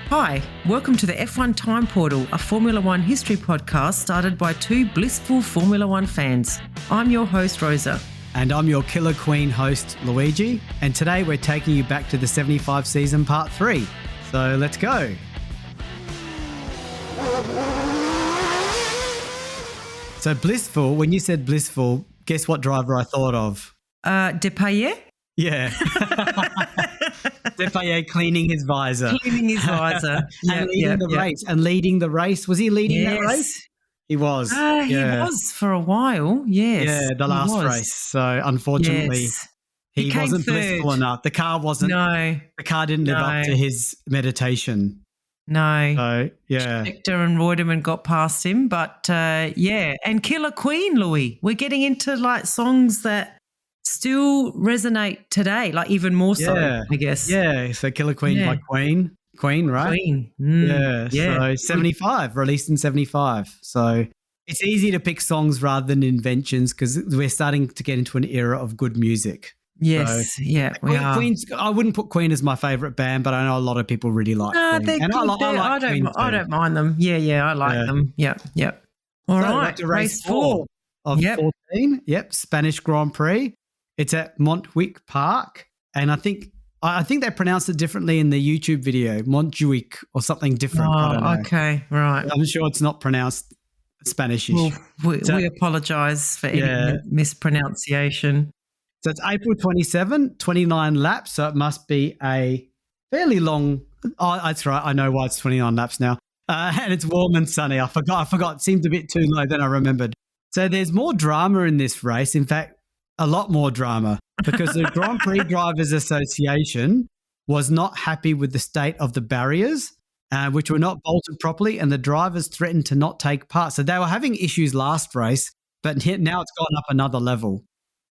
Hi, welcome to the F1 Time Portal, a Formula One history podcast started by two blissful Formula One fans. I'm your host, Rosa. And I'm your Killer Queen host, Luigi. And today we're taking you back to the 75 season part 3. So let's go. So blissful, when you said blissful, guess what driver I thought of? Depailler? Yeah. Depailler cleaning his visor. Cleaning his visor. And leading the race. And leading the race. Was he leading that race? He was. He was for a while, yes. Yeah, the last race. So unfortunately, he wasn't blissful enough. The car wasn't. No. The car didn't live up to his meditation. No. So, yeah. Scheckter and Reutemann got past him, but yeah. And Killer Queen, Louis. We're getting into like songs that still resonate today, like even more so, I guess. Yeah, so Killer Queen by Queen, right? Queen. So 75, released in 75. So it's easy to pick songs rather than inventions because we're starting to get into an era of good music. Yes, so, Queen's, I wouldn't put Queen as my favourite band, but I know a lot of people really like Queen. They're good. I don't mind them. Yeah, I like them. Yeah. All right, race 4 of 14. Yep, Spanish Grand Prix. It's at Montjuic Park, and I think they pronounced it differently in the YouTube video, Montjuic or something different. I don't know. Okay, right. I'm sure it's not pronounced Spanish-ish. Well, we apologise for any mispronunciation. So it's April 27, 29 laps, so it must be a fairly long – oh, that's right. I know why it's 29 laps now. And it's warm and sunny. I forgot. It seemed a bit too low than I remembered. So there's more drama in this race. In fact, a lot more drama because the Grand Prix Drivers Association was not happy with the state of the barriers, which were not bolted properly, and the drivers threatened to not take part. So they were having issues last race, but now it's gone up another level.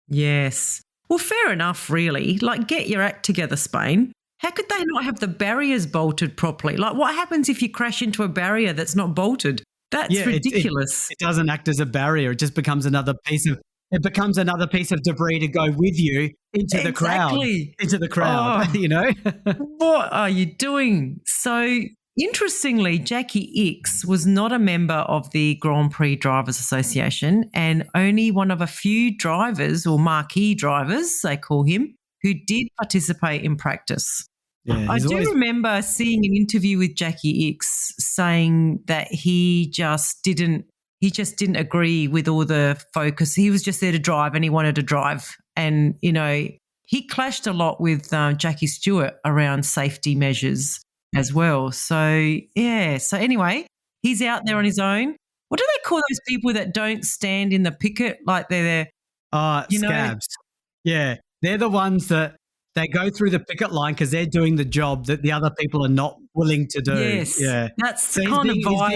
Yes. Well, fair enough, really. Like, get your act together, Spain. How could they not have the barriers bolted properly? Like, what happens if you crash into a barrier that's not bolted? That's ridiculous. It doesn't act as a barrier. It just becomes another piece of debris to go with you into the crowd. Into the crowd, you know? What are you doing? So, interestingly, Jackie Ickx was not a member of the Grand Prix Drivers Association and only one of a few drivers, or marquee drivers, they call him, who did participate in practice. Yeah, I do remember seeing an interview with Jackie Ickx saying that he just didn't agree with all the focus. He was just there to drive and he wanted to drive. And, you know, he clashed a lot with Jackie Stewart around safety measures as well. So, yeah. So anyway, he's out there on his own. What do they call those people that don't stand in the picket? Like they're scabs. Yeah. They're the ones that they go through the picket line because they're doing the job that the other people are not willing to do. Yes. Yeah. That's the kind of vibe.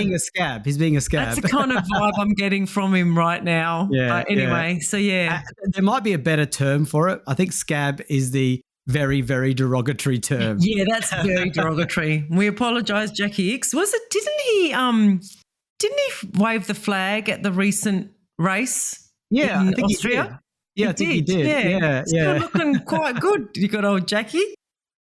He's being a scab. That's the kind of vibe I'm getting from him right now. Yeah. Anyway, so yeah. There might be a better term for it. I think scab is the very, very derogatory term. Yeah, that's very derogatory. We apologise, Jackie Ickx. Didn't he wave the flag at the recent race in Austria? Yeah, I think he did. Yeah. Still looking quite good. You got old Jackie.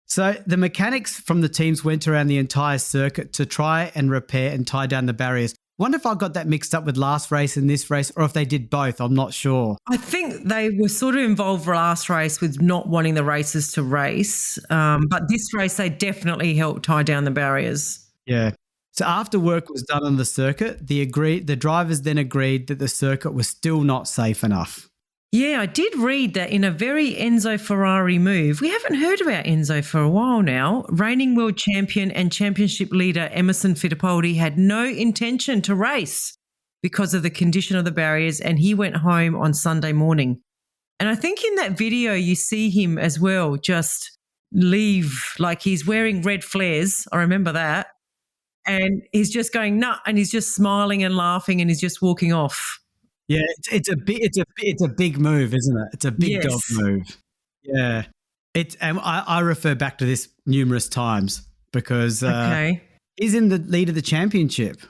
So the mechanics from the teams went around the entire circuit to try and repair and tie down the barriers. Wonder if I got that mixed up with last race and this race, or if they did both. I'm not sure. I think they were sort of involved last race with not wanting the racers to race. But this race, they definitely helped tie down the barriers. Yeah. So after work was done on the circuit, the drivers then agreed that the circuit was still not safe enough. Yeah, I did read that in a very Enzo Ferrari move. We haven't heard about Enzo for a while now. Reigning world champion and championship leader Emerson Fittipaldi had no intention to race because of the condition of the barriers, and he went home on Sunday morning. And I think in that video you see him as well just leave, like he's wearing red flares. I remember that. And he's just going, nah, and he's just smiling and laughing and he's just walking off. Yeah, it's a big move, isn't it? It's a big dog move. Yeah, I refer back to this numerous times because he's in the lead of the championship.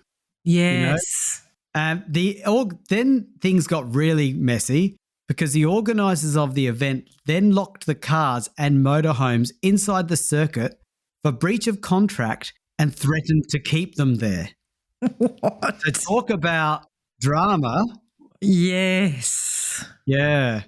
Yes, Then things got really messy because the organisers of the event then locked the cars and motorhomes inside the circuit for breach of contract and threatened to keep them there. What? So talk about drama. Yes. Yeah.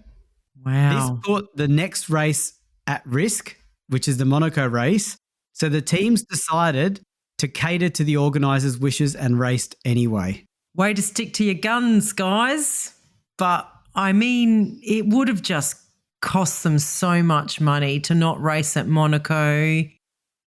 Wow. This put the next race at risk, which is the Monaco race. So the teams decided to cater to the organisers' wishes and raced anyway. Way to stick to your guns, guys. But I mean, it would have just cost them so much money to not race at Monaco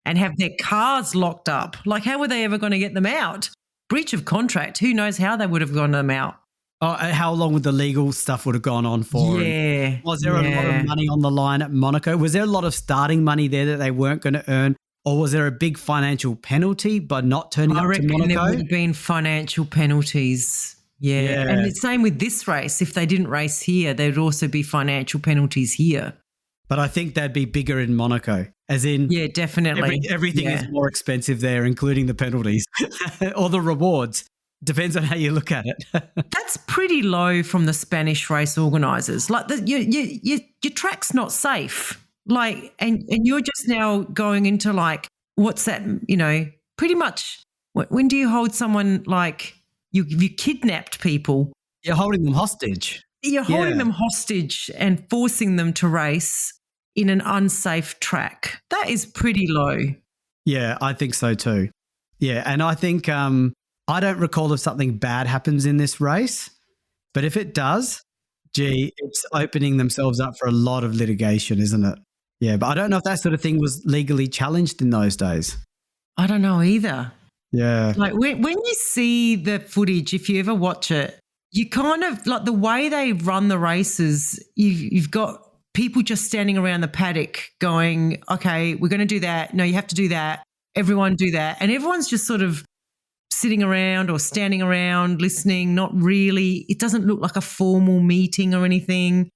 and have their cars locked up. Like, how were they ever going to get them out? Breach of contract. Who knows how they would have gotten them out? Oh, how long would the legal stuff would have gone on for? Yeah. Was there a lot of money on the line at Monaco? Was there a lot of starting money there that they weren't going to earn? Or was there a big financial penalty by not turning up to Monaco? I reckon there would have been financial penalties. Yeah. And the same with this race. If they didn't race here, there would also be financial penalties here. But I think they'd be bigger in Monaco, as in definitely. Everything is more expensive there, including the penalties or the rewards. Depends on how you look at it. That's pretty low from the Spanish race organisers. Like your track's not safe. Like, and you're just now going into like, what's that? Pretty much. When do you hold someone like you kidnapped people? You're holding them hostage. You're holding them hostage and forcing them to race in an unsafe track. That is pretty low. Yeah, I think so too. Yeah, and I think I don't recall if something bad happens in this race, but if it does, it's opening themselves up for a lot of litigation, isn't it? Yeah, but I don't know if that sort of thing was legally challenged in those days. I don't know either. Yeah. Like when you see the footage, if you ever watch it, you kind of like the way they run the races, you've got people just standing around the paddock going, okay, we're going to do that. No, you have to do that. Everyone do that. And everyone's just sort of sitting around or standing around listening, not really. It doesn't look like a formal meeting or anything.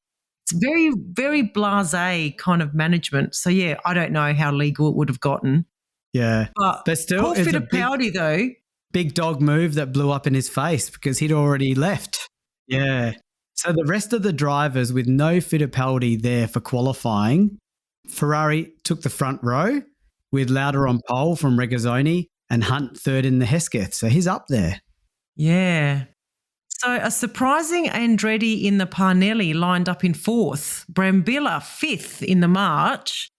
It's very, very blasé kind of management. So, yeah, I don't know how legal it would have gotten. Yeah. But still, it's a Fittipaldi, though. Big dog move that blew up in his face because he'd already left. Yeah. So the rest of the drivers with no Fittipaldi there for qualifying, Ferrari took the front row with Lauda on pole from Regazzoni and Hunt third in the Hesketh. So he's up there. Yeah. So a surprising Andretti in the Parnelli lined up in fourth, Brambilla fifth in the March.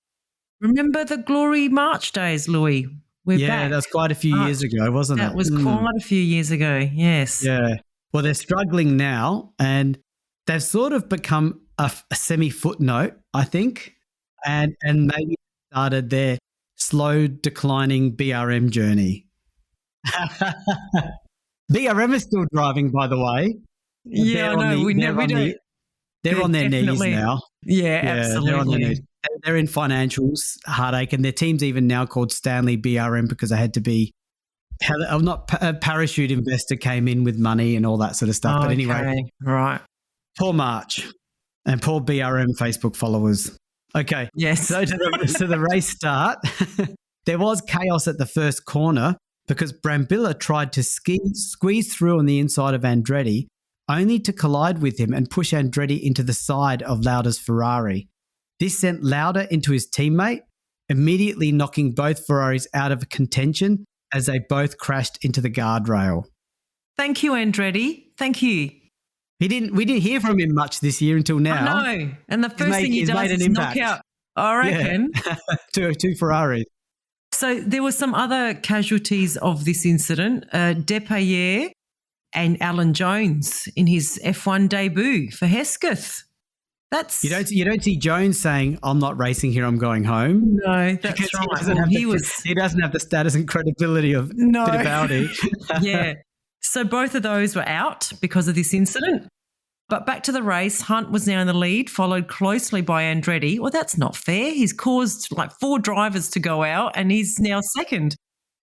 Remember the Glory March days, Louis? We're back. That was quite a few years ago, wasn't it? That was quite a few years ago, yes. Yeah. Well, they're struggling now and they've sort of become a semi-footnote, I think, and maybe started their slow declining BRM journey. BRM is still driving, by the way. Yeah, I know. They're on their knees now. Yeah, absolutely. They're on their knees. They're in financials heartache, and their team's even now called Stanley BRM because they had to be a parachute investor came in with money and all that sort of stuff. But anyway, right. Poor March and poor BRM Facebook followers. Okay. Yes. So to the race start, there was chaos at the first corner because Brambilla tried to squeeze through on the inside of Andretti, only to collide with him and push Andretti into the side of Lauda's Ferrari. This sent Lauda into his teammate, immediately knocking both Ferraris out of contention as they both crashed into the guardrail. Thank you, Andretti. Thank you. We didn't hear from him much this year until now. I know. And the first thing he does is knock out, I reckon. Yeah. two Ferraris. So there were some other casualties of this incident. Depailler and Alan Jones in his F1 debut for Hesketh. You don't see Jones saying, "I'm not racing here, I'm going home." No, that's right. He doesn't have the status and credibility of Fittipaldi. Yeah. So both of those were out because of this incident. But back to the race, Hunt was now in the lead, followed closely by Andretti. Well, that's not fair. He's caused like 4 drivers to go out and he's now second.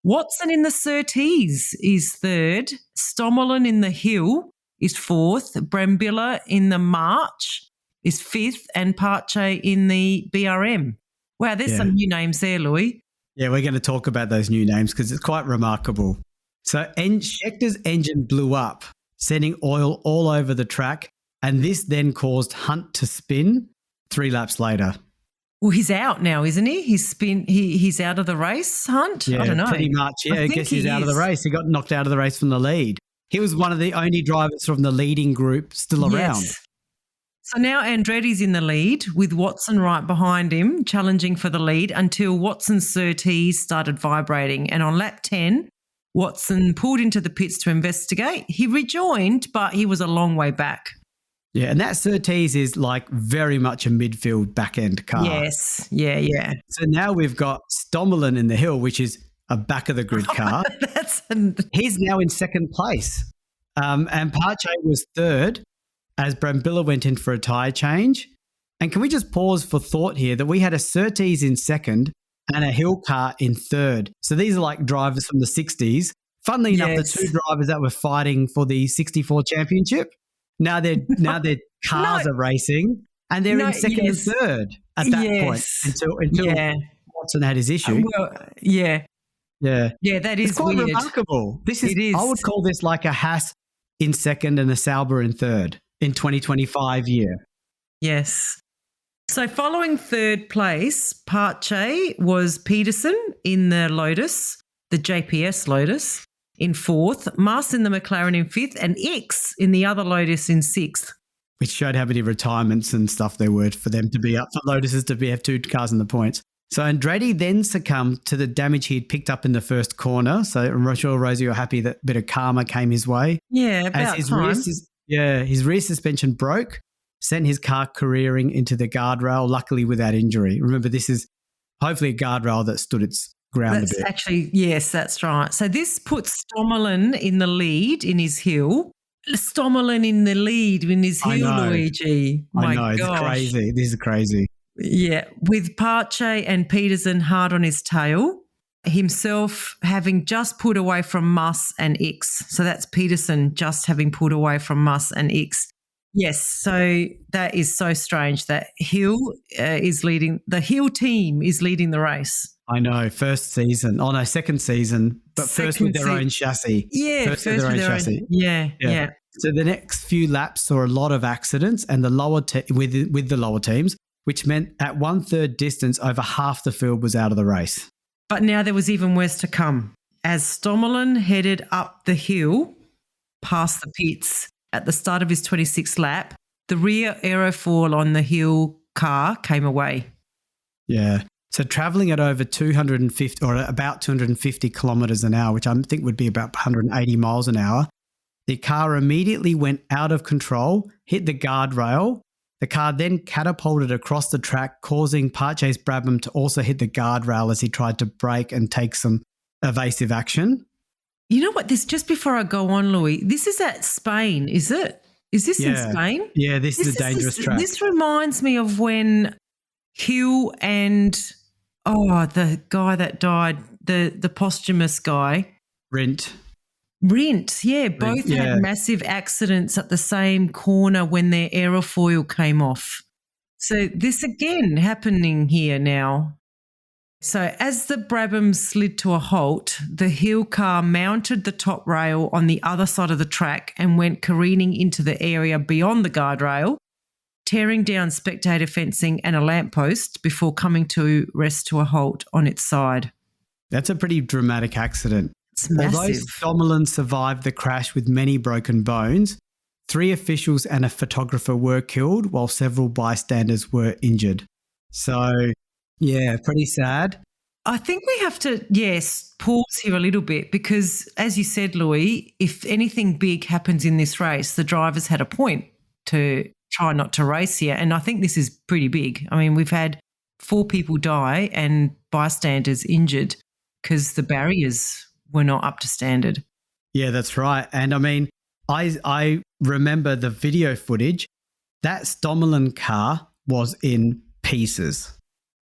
Watson in the Surtees is third. Stommelen in the Hill is fourth. Brambilla in the March is fifth. And Pache in the BRM. Wow, there's some new names there, Louis. Yeah, we're going to talk about those new names because it's quite remarkable. So Schechter's engine blew up sending oil all over the track. And this then caused Hunt to spin 3 laps later. Well, he's out now, isn't he? He's out of the race, Hunt? Yeah, I don't know. pretty much. Yeah, I guess he's out of the race. He got knocked out of the race from the lead. He was one of the only drivers from the leading group still around. Yes. So now Andretti's in the lead with Watson right behind him, challenging for the lead until Watson's surtees started vibrating. And on lap 10, Watson pulled into the pits to investigate. He rejoined, but he was a long way back. Yeah, and that Surtees is like very much a midfield back-end car. Yes, yeah. So now we've got Stommelen in the hill, which is a back-of-the-grid car. He's now in second place. And Pache was third as Brambilla went in for a tyre change. And can we just pause for thought here that we had a Surtees in second and a hill car in third. So these are like drivers from the 60s. Funnily enough, the 2 drivers that were fighting for the 64 championship. Now their cars are racing and they're in second and third at that point until Watson had his issue. Yeah, that is it's quite weird. Remarkable. It is. I would call this like a Haas in second and a Sauber in third in 2025 year. Yes. So following third place, Pache was Peterson in the Lotus, the JPS Lotus, in fourth, Mas in the McLaren in fifth, and X in the other Lotus in sixth. Which showed how many retirements and stuff there were for them to be up, for Lotuses to have 2 cars in the points. So Andretti then succumbed to the damage he'd picked up in the first corner. So I'm sure, Rosie, you're happy that a bit of karma came his way. Yeah, about his time. His rear suspension broke, sent his car careering into the guardrail, luckily without injury. Remember, this is hopefully a guardrail that stood its ground a bit. Actually, yes, that's right. So this puts Stommelen in the lead in his hill. Stommelen in the lead in his hill, Luigi. I know, it's crazy. This is crazy. Yeah, with Pache and Peterson hard on his tail, himself having just put away from Muss and X. So that's Peterson just having put away from Muss and X. Yes, so that is so strange that Hill is leading, the Hill team is leading the race. I know, second season, but first with their own chassis. Yeah, first with their own chassis. Yeah. So the next few laps saw a lot of accidents and the lower with the lower teams, which meant at 1/3 distance, over half the field was out of the race. But now there was even worse to come. As Stommelen headed up the hill past the pits at the start of his 26th lap, the rear aerofoil on the Hill car came away. Yeah. So travelling at over 250 or about 250 kilometres an hour, which I think would be about 180 miles an hour, the car immediately went out of control, hit the guardrail. The car then catapulted across the track, causing Pache's Brabham to also hit the guardrail as he tried to brake and take some evasive action. You know what? Just before I go on, Louis, this is at Spain, is it? Is this in Spain? Yeah, this is a dangerous track. This reminds me of when Hill and, the guy that died, the posthumous guy. Rindt, yeah, both had massive accidents at the same corner when their aerofoil came off. So this again happening here now. So as the Brabham slid to a halt, the Hill car mounted the top rail on the other side of the track and went careening into the area beyond the guardrail, tearing down spectator fencing and a lamppost before coming to rest to a halt on its side. That's a pretty dramatic accident. It's massive. Although Stommelen survived the crash with many broken bones, 3 officials and a photographer were killed while several bystanders were injured. So, yeah, pretty sad. I think we have to, pause here a little bit because, as you said, Louis, if anything big happens in this race, the drivers had a point to try not to race here. And I think this is pretty big. I mean, we've had 4 people die and bystanders injured because the barriers were not up to standard. Yeah, that's right. And I mean, I remember the video footage. That Stommelen car was in pieces.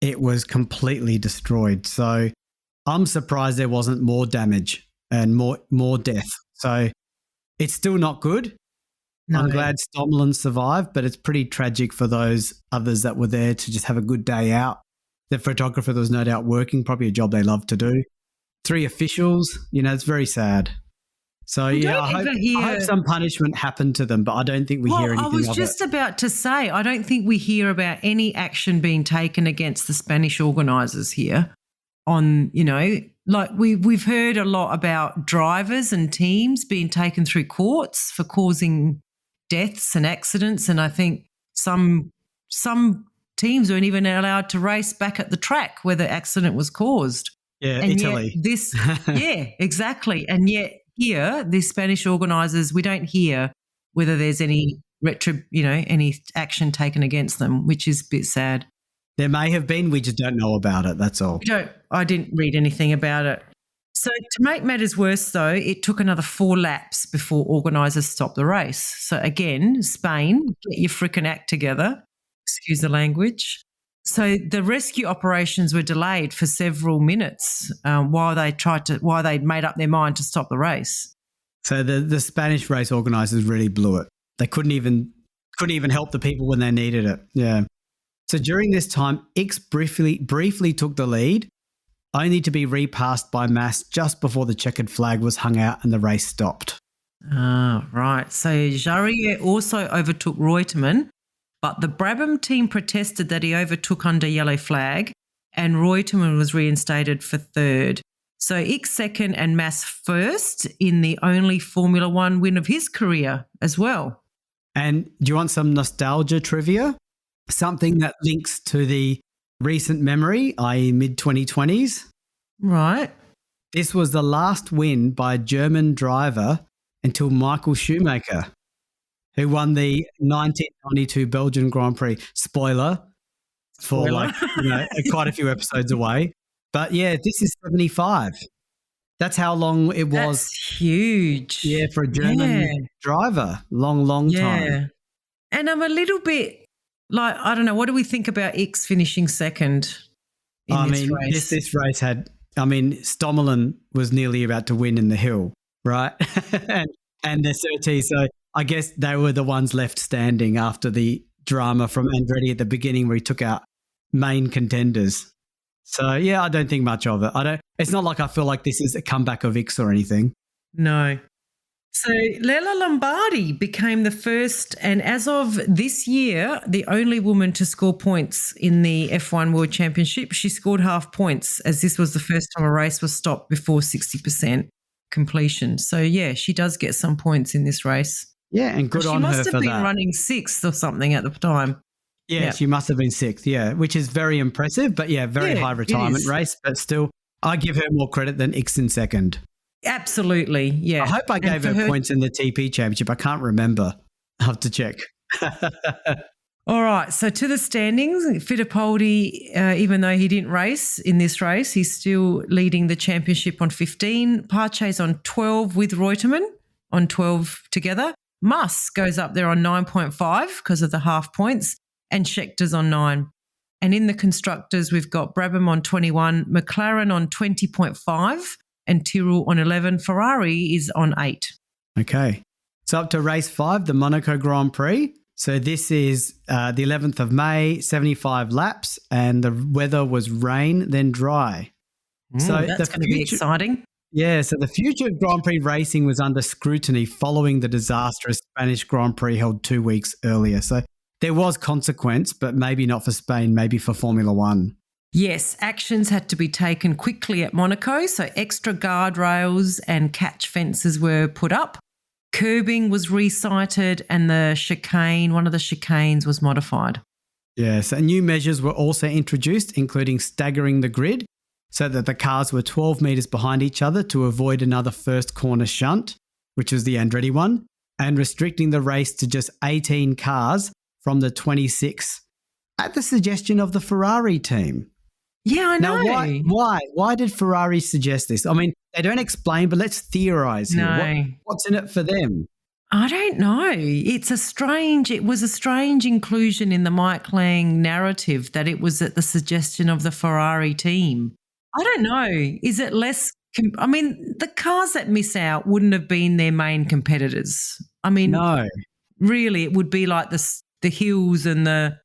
It was completely destroyed. So I'm surprised there wasn't more damage and more death. So it's still not good. No. I'm glad Stommelen survived, but it's pretty tragic for those others that were there to just have a good day out. The photographer that was no doubt working, probably a job they love to do. 3 officials, it's very sad. So, We yeah, don't I ever hope hear. some punishment happened to them, but I don't think we hear Well, I anything was of just it. about to say, I don't think we hear about any action being taken against the Spanish organisers here. Like we've heard a lot about drivers and teams being taken through courts for causing deaths and accidents, and I think some teams weren't even allowed to race back at the track where the accident was caused. Yeah, And yet Italy. this, yeah, exactly. And yet here, the Spanish organisers, we don't hear whether there's any any action taken against them, which is a bit sad. There may have been, we just don't know about it. That's all. I didn't read anything about it. So to make matters worse, though, it took another 4 laps before organisers stopped the race. So again, Spain, get your frickin' act together. Excuse the language. So the rescue operations were delayed for several minutes while they made up their mind to stop the race. So the Spanish race organisers really blew it. They couldn't even help the people when they needed it. Yeah. So during this time, X briefly took the lead, only to be repassed by Mas just before the checkered flag was hung out and the race stopped. Ah, right. So Jarier also overtook Reutemann, but the Brabham team protested that he overtook under yellow flag, and Reutemann was reinstated for third. So X second and Mas first in the only Formula One win of his career as well. And do you want some nostalgia trivia? Something that links to the recent memory, i.e. mid-2020s. Right. This was the last win by a German driver until Michael Schumacher, who won the 1992 Belgian Grand Prix. Spoiler. For quite a few episodes away. But yeah, this is 75. That's how long it was. That's huge. Yeah, for a German driver. Long time. And I'm a little bit like, I don't know, what do we think about X finishing second in this race? This race had, Stommelen was nearly about to win in the hill, right? and the Surtees. So I guess they were the ones left standing after the drama from Andretti at the beginning where he took out main contenders. So, yeah, I don't think much of it. It's not like I feel like this is a comeback of X or anything. No. So Lela Lombardi became the first and as of this year, the only woman to score points in the F1 World Championship. She scored half points as this was the first time a race was stopped before 60% completion. So, yeah, she does get some points in this race. Yeah, and good on her for that. She must have been running 6th or something at the time. Yeah, she must have been 6th, yeah, which is very impressive. But, yeah, very high retirement race. But still, I give her more credit than X in second. Absolutely, yeah. I hope I gave her points in the TP Championship. I can't remember. I'll have to check. All right, so to the standings, Fittipaldi, even though he didn't race in this race, he's still leading the championship on 15. Pache's on 12 with Reutemann on 12 together. Muss goes up there on 9.5 because of the half points, and Schechter's on 9. And in the constructors, we've got Brabham on 21, McLaren on 20.5, and Tyrrell on 11. Ferrari is on 8. Okay. So up to race 5, the Monaco Grand Prix. So this is the 11th of May, 75 laps, and the weather was rain, then dry. So that's going to be exciting. Yeah, so the future of Grand Prix racing was under scrutiny following the disastrous Spanish Grand Prix held 2 weeks earlier. So there was consequence, but maybe not for Spain, maybe for Formula One. Yes, actions had to be taken quickly at Monaco, so extra guardrails and catch fences were put up. Curbing was recited and one of the chicanes was modified. Yes, and new measures were also introduced, including staggering the grid so that the cars were 12 metres behind each other to avoid another first corner shunt, which was the Andretti one, and restricting the race to just 18 cars from the 26 at the suggestion of the Ferrari team. Yeah, I know. Now, why did Ferrari suggest this? I mean, they don't explain, but let's theorise here. No. What's in it for them? I don't know. It was a strange inclusion in the Mike Lang narrative that it was at the suggestion of the Ferrari team. I don't know. Is it less? The cars that miss out wouldn't have been their main competitors. No. Really, it would be like the hills and the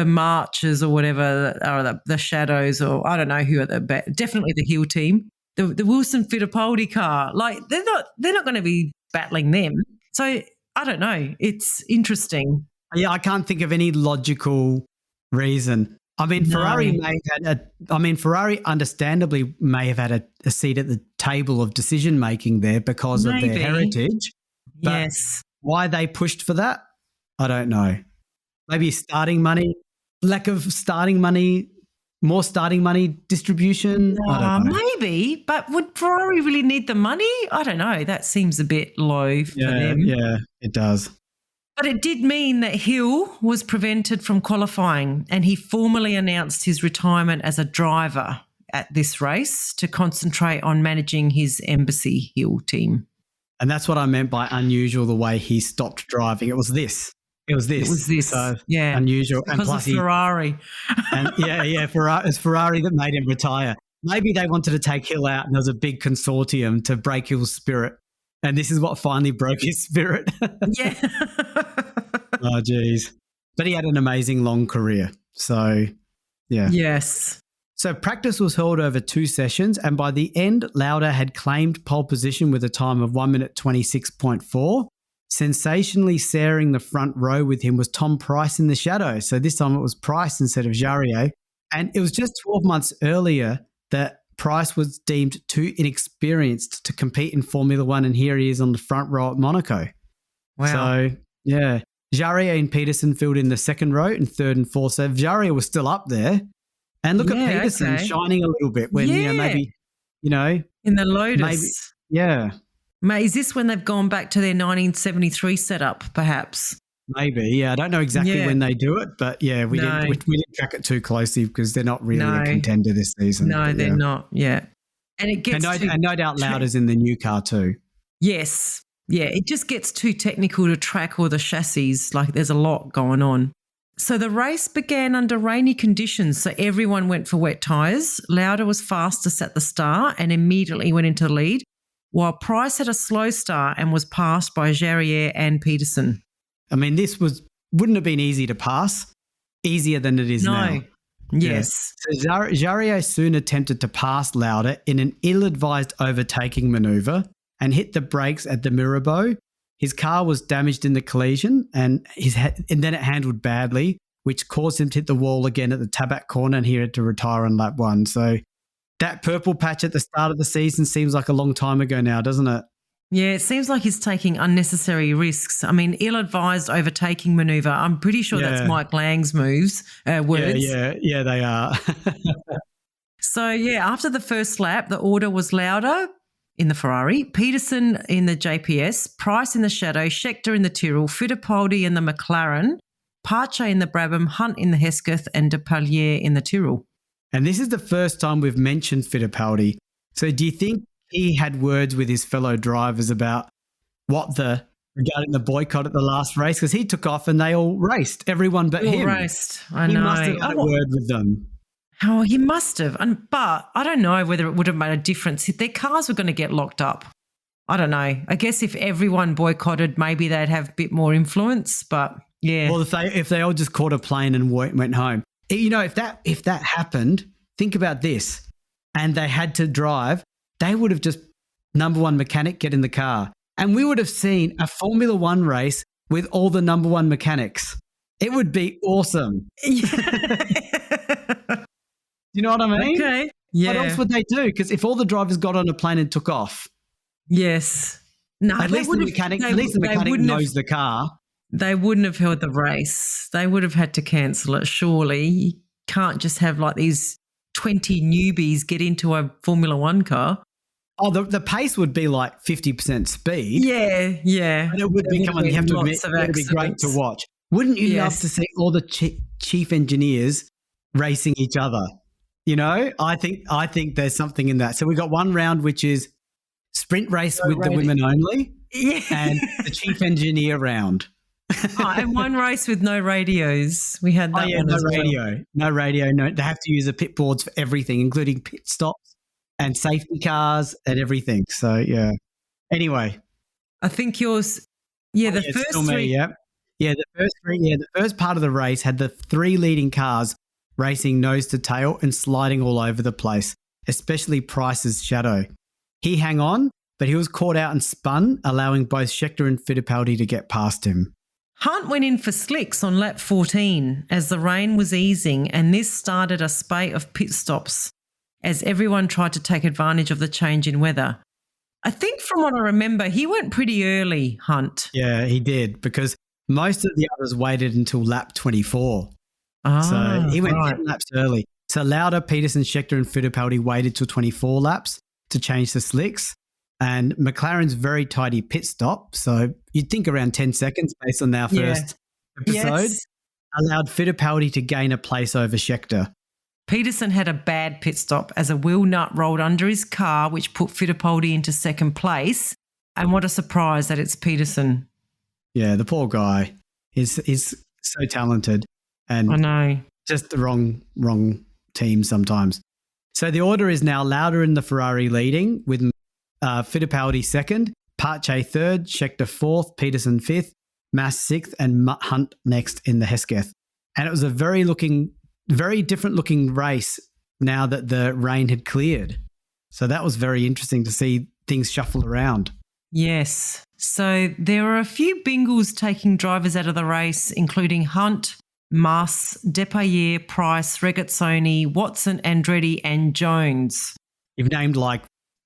marches or whatever, or the shadows, or I don't know who are definitely the hill team. the Wilson Fittipaldi car. Like they're not going to be battling them. So I don't know. It's interesting. Yeah, I can't think of any logical reason. I mean, No. Ferrari understandably may have had a seat at the table of decision making there because of Maybe. their heritage. But Yes. why they pushed for that, I don't know. Maybe starting money, lack of starting money, more starting money distribution. I don't know. Maybe, but would Ferrari really need the money? I don't know. That seems a bit low for them. Yeah, it does. But it did mean that Hill was prevented from qualifying, and he formally announced his retirement as a driver at this race to concentrate on managing his Embassy Hill team. And that's what I meant by unusual, the way he stopped driving. It was this. So yeah. unusual. And Because plus of Ferrari. Ferrari, it's Ferrari that made him retire. Maybe they wanted to take Hill out and there was a big consortium to break Hill's spirit. And this is what finally broke his spirit. Yeah. Oh, geez. But he had an amazing long career. So, yeah. Yes. So practice was held over 2 sessions, and by the end, Lauda had claimed pole position with a time of 1 minute 26.4. Sensationally sharing the front row with him was Tom Price in the shadow. So this time it was Price instead of Jarier. And it was just 12 months earlier that Price was deemed too inexperienced to compete in Formula One, and here he is on the front row at Monaco. Wow. So, yeah. Jarier and Peterson filled in the second row and third and fourth. So Jarier was still up there. And look at Peterson shining a little bit when, maybe, in the Lotus. Maybe, yeah. Mate, is this when they've gone back to their 1973 setup, perhaps? Maybe, yeah. I don't know exactly when they do it, but yeah, we didn't track it too closely because they're not really a contender this season. No, they're not. Yeah, and it gets and no doubt Lauda's in the new car too. Yes, yeah. It just gets too technical to track all the chassis. Like there's a lot going on. So the race began under rainy conditions, so everyone went for wet tyres. Lauda was fastest at the start and immediately went into the lead, while Price had a slow start and was passed by Jarier and Peterson. I mean, this wouldn't have been easy to pass, easier than it is now. Yes. Yeah. So Jarier soon attempted to pass Lauda in an ill-advised overtaking manoeuvre and hit the brakes at the Mirabeau. His car was damaged in the collision and then it handled badly, which caused him to hit the wall again at the Tabac corner, and he had to retire on lap 1. So that purple patch at the start of the season seems like a long time ago now, doesn't it? Yeah, it seems like he's taking unnecessary risks. I mean, ill-advised overtaking manoeuvre. I'm pretty sure that's Mike Lang's words. Yeah, they are. So, after the first lap, the order was Lauda in the Ferrari, Peterson in the JPS, Price in the Shadow, Scheckter in the Tyrrell, Fittipaldi in the McLaren, Pache in the Brabham, Hunt in the Hesketh, and De Pallier in the Tyrrell. And this is the first time we've mentioned Fittipaldi. So do you think he had words with his fellow drivers about regarding the boycott at the last race? Because he took off and they all raced, everyone but him. He must have had a word with them. Oh, he must have. But I don't know whether it would have made a difference. Their cars were going to get locked up. I don't know. I guess if everyone boycotted, maybe they'd have a bit more influence. But yeah. Well, if they all just caught a plane and went home. If that happened, think about this, and they had to drive, they would have just number one mechanic get in the car, and we would have seen a Formula One race with all the number one mechanics. It would be awesome. You know what I mean? Okay. Yeah. What else would they do? Because if all the drivers got on a plane and took off, yes. No, at least the mechanic knows the car. They wouldn't have held the race. They would have had to cancel it, surely. You can't just have like these 20 newbies get into a Formula One car. Oh, the pace would be like 50% speed. Yeah, yeah. And it would be, come on, you have to admit, it would be great to watch. Wouldn't you love to see all the chief engineers racing each other? I think there's something in that. So we got one round, which is sprint race with the women only, and the chief engineer round. And one race with no radios. We had that one as well. No radio. No, they have to use the pit boards for everything, including pit stops and safety cars and everything. So yeah. Anyway, I think yours. Yeah, the first three. The first part of the race had the 3 leading cars racing nose to tail and sliding all over the place. especially Price's shadow. He hung on, but he was caught out and spun, allowing both Scheckter and Fittipaldi to get past him. Hunt went in for slicks on lap 14 as the rain was easing, and this started a spate of pit stops as everyone tried to take advantage of the change in weather. I think from what I remember, he went pretty early, Hunt. Yeah, he did, because most of the others waited until lap 24. So he went 10 laps early. So Lauda, Peterson, Scheckter and Fittipaldi waited till 24 laps to change the slicks. And McLaren's very tidy pit stop, so you'd think around 10 seconds based on our first episode, allowed Fittipaldi to gain a place over Scheckter. Peterson had a bad pit stop as a wheel nut rolled under his car, which put Fittipaldi into second place. And what a surprise that it's Peterson. Yeah, the poor guy is so talented and I know. just the wrong team sometimes. So the order is now Lauda in the Ferrari leading with Fittipaldi second, Pache third, Scheckter fourth, Peterson fifth, Mass sixth, and Hunt next in the Hesketh. And it was a very different looking race now that the rain had cleared. So that was very interesting to see things shuffle around. Yes. So there were a few Bingles taking drivers out of the race, including Hunt, Mas, Depailler, Price, Regazzoni, Watson, Andretti, and Jones. You've named like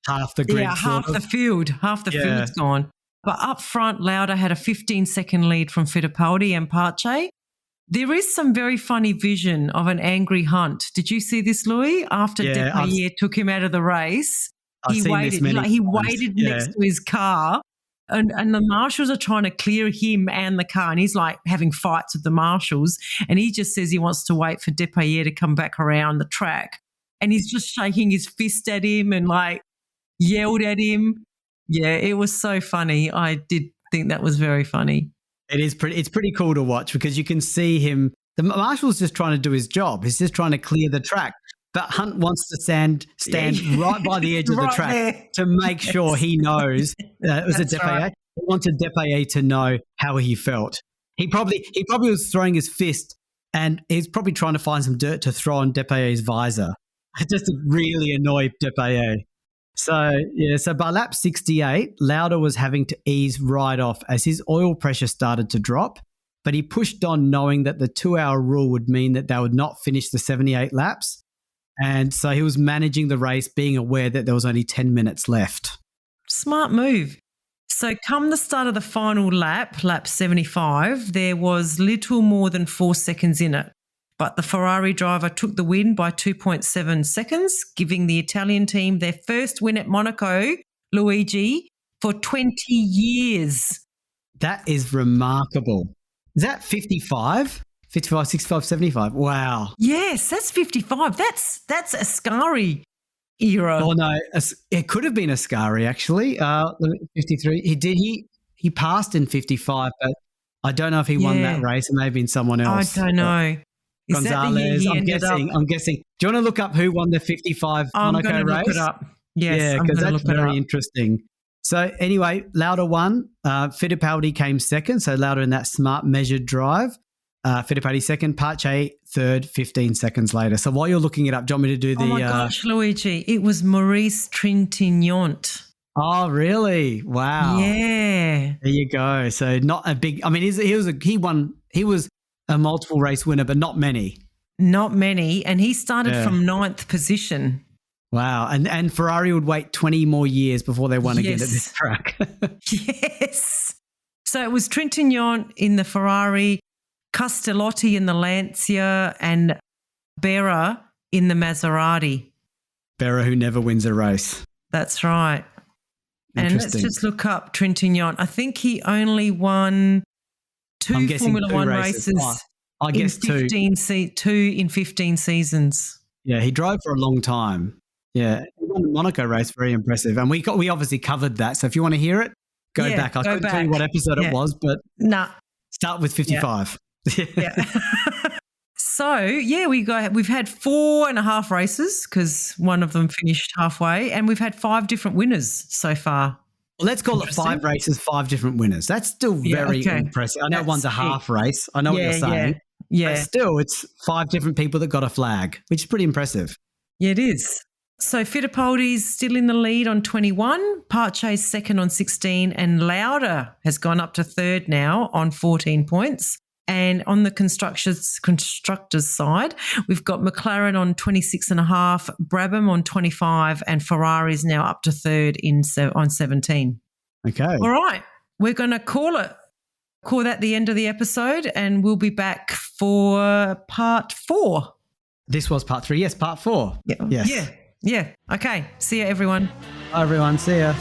half the grid. Yeah, half the field. Half the field's gone. But up front, Lauda had a 15-second lead from Fittipaldi and Pache. There is some very funny vision of an angry Hunt. Did you see this, Louis? After Depailler took him out of the race, he waited next to his car, and the marshals are trying to clear him and the car, and he's like having fights with the marshals, and he just says he wants to wait for Depailler to come back around the track, and he's just shaking his fist at him and like yelled at him. Yeah, it was so funny. I did think that was very funny. It's pretty cool to watch because you can see him. The marshal's just trying to do his job. He's just trying to clear the track. But Hunt wants to stand right by the edge of the track there to make sure he knows it was a Depailler. Right. He wanted Depailler to know how he felt. He probably was throwing his fist and he's probably trying to find some dirt to throw on Depailler's visor just to really annoy Depailler. So by lap 68, Lauda was having to ease right off as his oil pressure started to drop, but he pushed on knowing that the 2-hour rule would mean that they would not finish the 78 laps. And so he was managing the race, being aware that there was only 10 minutes left. Smart move. So come the start of the final lap, lap 75, there was little more than 4 seconds in it. But the Ferrari driver took the win by 2.7 seconds, giving the Italian team their first win at Monaco, Luigi, for 20 years. That is remarkable. Is that 55? 55, 65, 75. Wow. Yes, that's 55. That's Ascari era. Oh, no. It could have been Ascari, actually. 53. He passed in 55, but I don't know if he won that race. It may have been someone else. I don't know. Gonzalez, I'm guessing. Do you want to look up who won the 55 Monaco race? I'm going to look it up. Yes, because that's very interesting. So anyway, Lauda won. Fittipaldi came second. So Lauda in that smart measured drive. Fittipaldi second, Pache third, 15 seconds later. So while you're looking it up, do you want me to do the... Oh my gosh, Luigi, it was Maurice Trintignant. Oh, really? Wow. Yeah. There you go. So not a big... I mean, he was a multiple race winner, but not many. Not many. And he started from 9th position. Wow. And Ferrari would wait 20 more years before they won again at this track. Yes. So it was Trintignant in the Ferrari, Castellotti in the Lancia, and Berra in the Maserati. Berra, who never wins a race. That's right. And let's just look up Trintignant. I think he only won two Formula One races. I guess two in 15 seasons. Yeah, he drove for a long time. Yeah, he won the Monaco race, very impressive. And we obviously covered that. So if you want to hear it, go back. I couldn't tell you what episode it was, but start with 55. Yeah. So, we've had 4.5 races because one of them finished halfway, and we've had 5 different winners so far. Well, let's call it 5 races, 5 different winners. That's still very impressive. I know one's a half race. I know what you're saying. Yeah. But still, it's 5 different people that got a flag, which is pretty impressive. Yeah, it is. So Fittipaldi's still in the lead on 21, Pace's second on 16, and Lauda has gone up to third now on 14 points. And on the constructors side, we've got McLaren on 26.5, Brabham on 25, and Ferrari's now up to third on 17. Okay. All right. We're going to call that the end of the episode, and we'll be back for part 4. This was part 3. Yes, part 4. Yeah. Yes. Yeah. Okay. See you, everyone. Bye, everyone. See ya.